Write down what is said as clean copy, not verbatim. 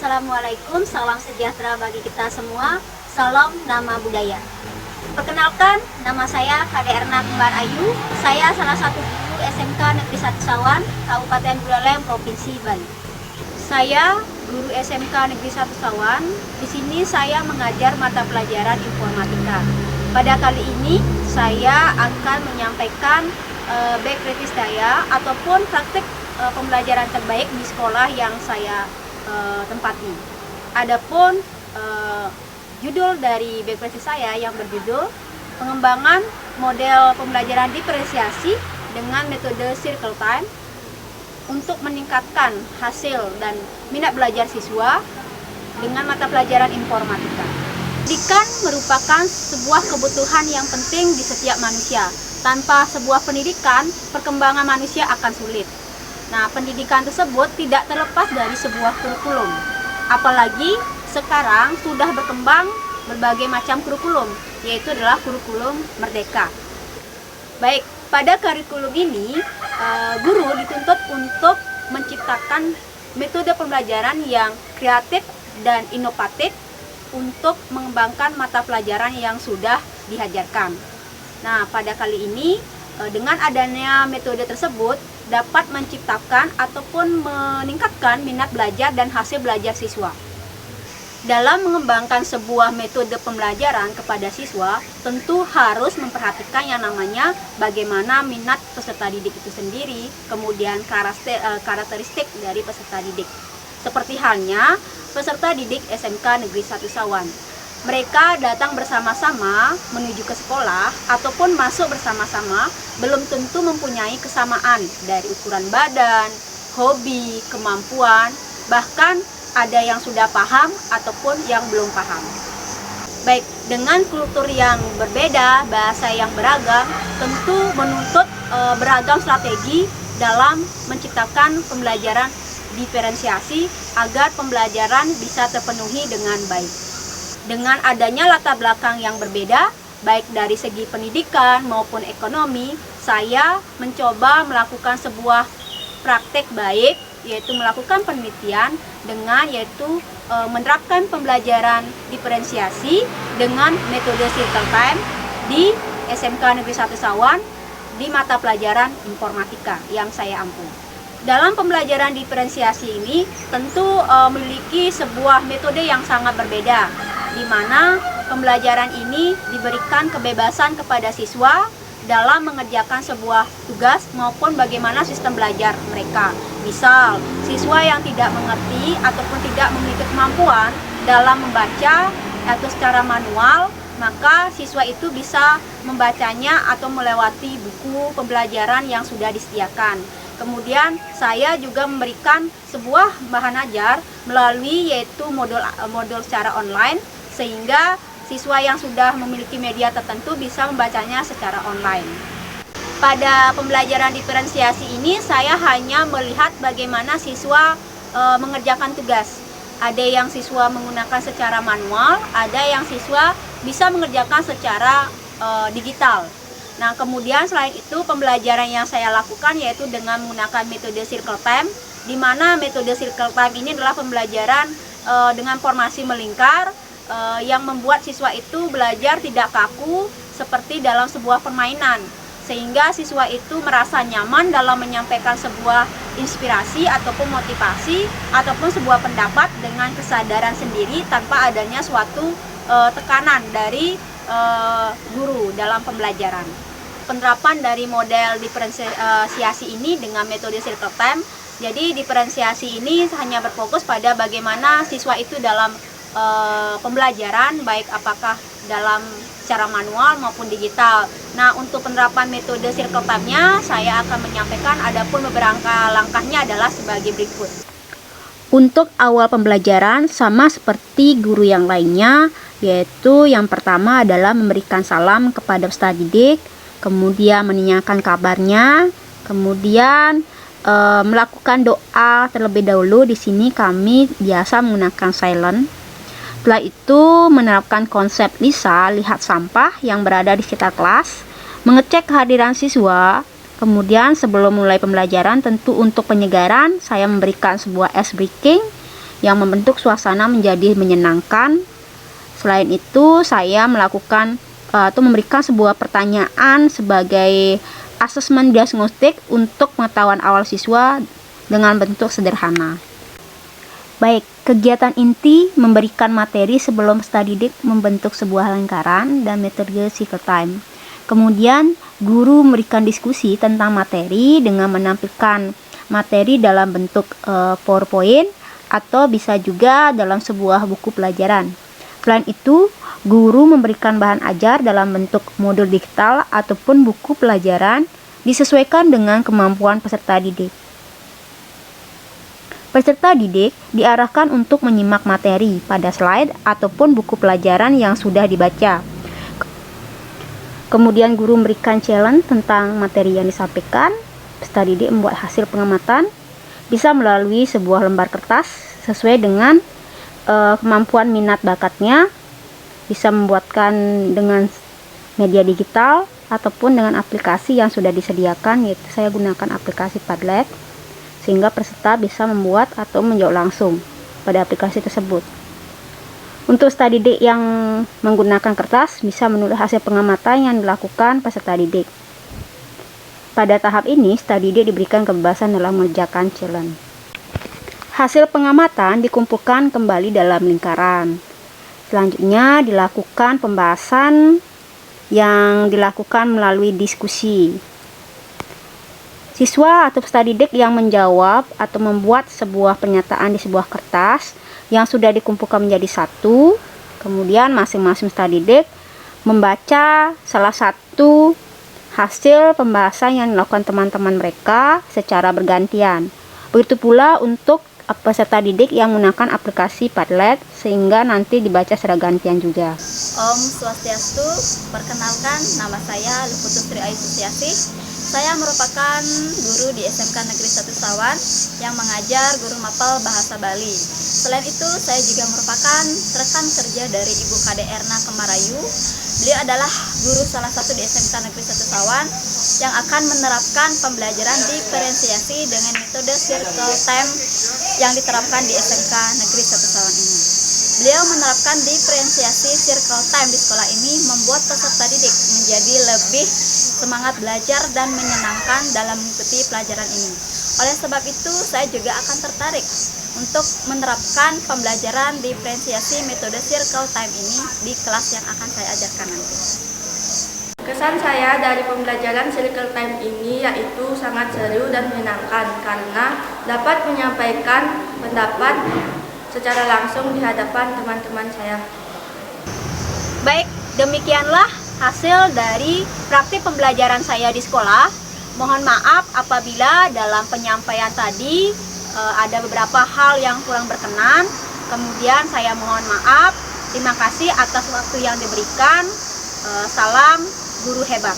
Assalamualaikum, salam sejahtera bagi kita semua. Salam nama budaya. Perkenalkan, nama saya Kade Erna Kembar Ayu. Saya salah satu guru SMK Negeri 1 Sawan, Kabupaten Buleleng, Provinsi Bali. Saya guru SMK Negeri 1 Sawan. Di sini saya mengajar mata pelajaran informatika. Pada kali ini saya akan menyampaikan baik kritis daya ataupun praktik pembelajaran terbaik di sekolah yang saya tempati. Adapun judul dari baik kritis saya yang berjudul pengembangan model pembelajaran diferensiasi dengan metode circle time untuk meningkatkan hasil dan minat belajar siswa dengan mata pelajaran informatika. Pendidikan merupakan sebuah kebutuhan yang penting di setiap manusia. Tanpa sebuah pendidikan, perkembangan manusia akan sulit. Nah, pendidikan tersebut tidak terlepas dari sebuah kurikulum. Apalagi sekarang sudah berkembang berbagai macam kurikulum, yaitu adalah kurikulum merdeka. Baik, pada kurikulum ini, guru dituntut untuk menciptakan metode pembelajaran yang kreatif dan inovatif untuk mengembangkan mata pelajaran yang sudah diajarkan. Nah, pada kali ini, dengan adanya metode tersebut, dapat menciptakan ataupun meningkatkan minat belajar dan hasil belajar siswa. Dalam mengembangkan sebuah metode pembelajaran kepada siswa, tentu harus memperhatikan yang namanya bagaimana minat peserta didik itu sendiri, kemudian karakteristik dari peserta didik. Seperti halnya peserta didik SMK Negeri 1 Sawan. Mereka datang bersama-sama menuju ke sekolah ataupun masuk bersama-sama, belum tentu mempunyai kesamaan dari ukuran badan, hobi, kemampuan, bahkan ada yang sudah paham ataupun yang belum paham. Baik, dengan kultur yang berbeda, bahasa yang beragam, tentu menuntut beragam strategi dalam menciptakan pembelajaran diferensiasi agar pembelajaran bisa terpenuhi dengan baik. Dengan adanya latar belakang yang berbeda, baik dari segi pendidikan maupun ekonomi, saya mencoba melakukan sebuah praktek baik, yaitu melakukan penelitian dengan menerapkan pembelajaran diferensiasi dengan metode circle time di SMK Negeri 1 Sawan di mata pelajaran informatika yang saya ampu. Dalam pembelajaran diferensiasi ini tentu memiliki sebuah metode yang sangat berbeda, di mana pembelajaran ini diberikan kebebasan kepada siswa dalam mengerjakan sebuah tugas maupun bagaimana sistem belajar mereka. Misal, siswa yang tidak mengerti ataupun tidak memiliki kemampuan dalam membaca atau secara manual, maka siswa itu bisa membacanya atau melewati buku pembelajaran yang sudah disediakan. Kemudian saya juga memberikan sebuah bahan ajar melalui yaitu modul secara online, sehingga siswa yang sudah memiliki media tertentu bisa membacanya secara online. Pada pembelajaran diferensiasi ini saya hanya melihat bagaimana siswa mengerjakan tugas. Ada yang siswa menggunakan secara manual, ada yang siswa bisa mengerjakan secara digital. Nah, kemudian selain itu pembelajaran yang saya lakukan yaitu dengan menggunakan metode circle time, di mana metode circle time ini adalah pembelajaran dengan formasi melingkar yang membuat siswa itu belajar tidak kaku seperti dalam sebuah permainan, sehingga siswa itu merasa nyaman dalam menyampaikan sebuah inspirasi ataupun motivasi ataupun sebuah pendapat dengan kesadaran sendiri tanpa adanya suatu tekanan dari guru dalam pembelajaran. Penerapan dari model diferensiasi ini dengan metode circle time, jadi diferensiasi ini hanya berfokus pada bagaimana siswa itu dalam pembelajaran, baik apakah dalam secara manual maupun digital. Nah, untuk penerapan metode circle time-nya saya akan menyampaikan adapun beberapa langkahnya adalah sebagai berikut. Untuk awal pembelajaran sama seperti guru yang lainnya, yaitu yang pertama adalah memberikan salam kepada peserta didik, kemudian menanyakan kabarnya, kemudian melakukan doa terlebih dahulu. Di sini kami biasa menggunakan silent. Setelah itu menerapkan konsep lihat sampah yang berada di sekitar kelas, mengecek kehadiran siswa. Kemudian sebelum mulai pembelajaran, tentu untuk penyegaran saya memberikan sebuah ice breaking yang membentuk suasana menjadi menyenangkan. Selain itu, saya melakukan atau memberikan sebuah pertanyaan sebagai asesmen diagnostik untuk pengetahuan awal siswa dengan bentuk sederhana. Baik, kegiatan inti memberikan materi sebelum study deck membentuk sebuah lingkaran dan metode cycle time. Kemudian, guru memberikan diskusi tentang materi dengan menampilkan materi dalam bentuk PowerPoint atau bisa juga dalam sebuah buku pelajaran. Selain itu, guru memberikan bahan ajar dalam bentuk modul digital ataupun buku pelajaran disesuaikan dengan kemampuan peserta didik. Peserta didik diarahkan untuk menyimak materi pada slide ataupun buku pelajaran yang sudah dibaca. Kemudian guru memberikan challenge tentang materi yang disampaikan. Peserta didik membuat hasil pengamatan bisa melalui sebuah lembar kertas sesuai dengan kemampuan minat bakatnya, bisa membuatkan dengan media digital ataupun dengan aplikasi yang sudah disediakan, yaitu saya gunakan aplikasi Padlet, sehingga peserta bisa membuat atau menjawab langsung pada aplikasi tersebut. Untuk study didik yang menggunakan kertas bisa menulis hasil pengamatan yang dilakukan peserta didik. Pada tahap ini, study didik diberikan kebebasan dalam mengerjakan challenge. Hasil pengamatan dikumpulkan kembali dalam lingkaran. Selanjutnya dilakukan pembahasan yang dilakukan melalui diskusi. Siswa atau peserta didik yang menjawab atau membuat sebuah pernyataan di sebuah kertas yang sudah dikumpulkan menjadi satu. Kemudian masing-masing peserta didik membaca salah satu hasil pembahasan yang dilakukan teman-teman mereka secara bergantian. Begitu pula untuk peserta didik yang menggunakan aplikasi Padlet, sehingga nanti dibaca secara gantian juga. Om Swastiastu, perkenalkan nama saya Luputri Ayu Susiasih. Saya merupakan guru di SMK Negeri 1 Sawan yang mengajar guru mapel bahasa Bali. Selain itu, saya juga merupakan rekan kerja dari Ibu Kade Erna Kemarayu. Beliau adalah guru salah satu di SMK Negeri 1 Sawan yang akan menerapkan pembelajaran diferensiasi dengan metode circle time yang diterapkan di SMK Negeri 1 Sawan ini. Beliau menerapkan diferensiasi circle time di sekolah ini membuat peserta didik menjadi lebih semangat belajar dan menyenangkan dalam mengikuti pelajaran ini. Oleh sebab itu, saya juga akan tertarik untuk menerapkan pembelajaran diferensiasi metode circle time ini di kelas yang akan saya ajarkan nanti. Kesan saya dari pembelajaran circle time ini yaitu sangat seru dan menyenangkan karena dapat menyampaikan pendapat secara langsung di hadapan teman-teman saya. Baik, demikianlah hasil dari praktik pembelajaran saya di sekolah. Mohon maaf apabila dalam penyampaian tadi ada beberapa hal yang kurang berkenan. Kemudian saya mohon maaf. Terima kasih atas waktu yang diberikan. Salam guru hebat.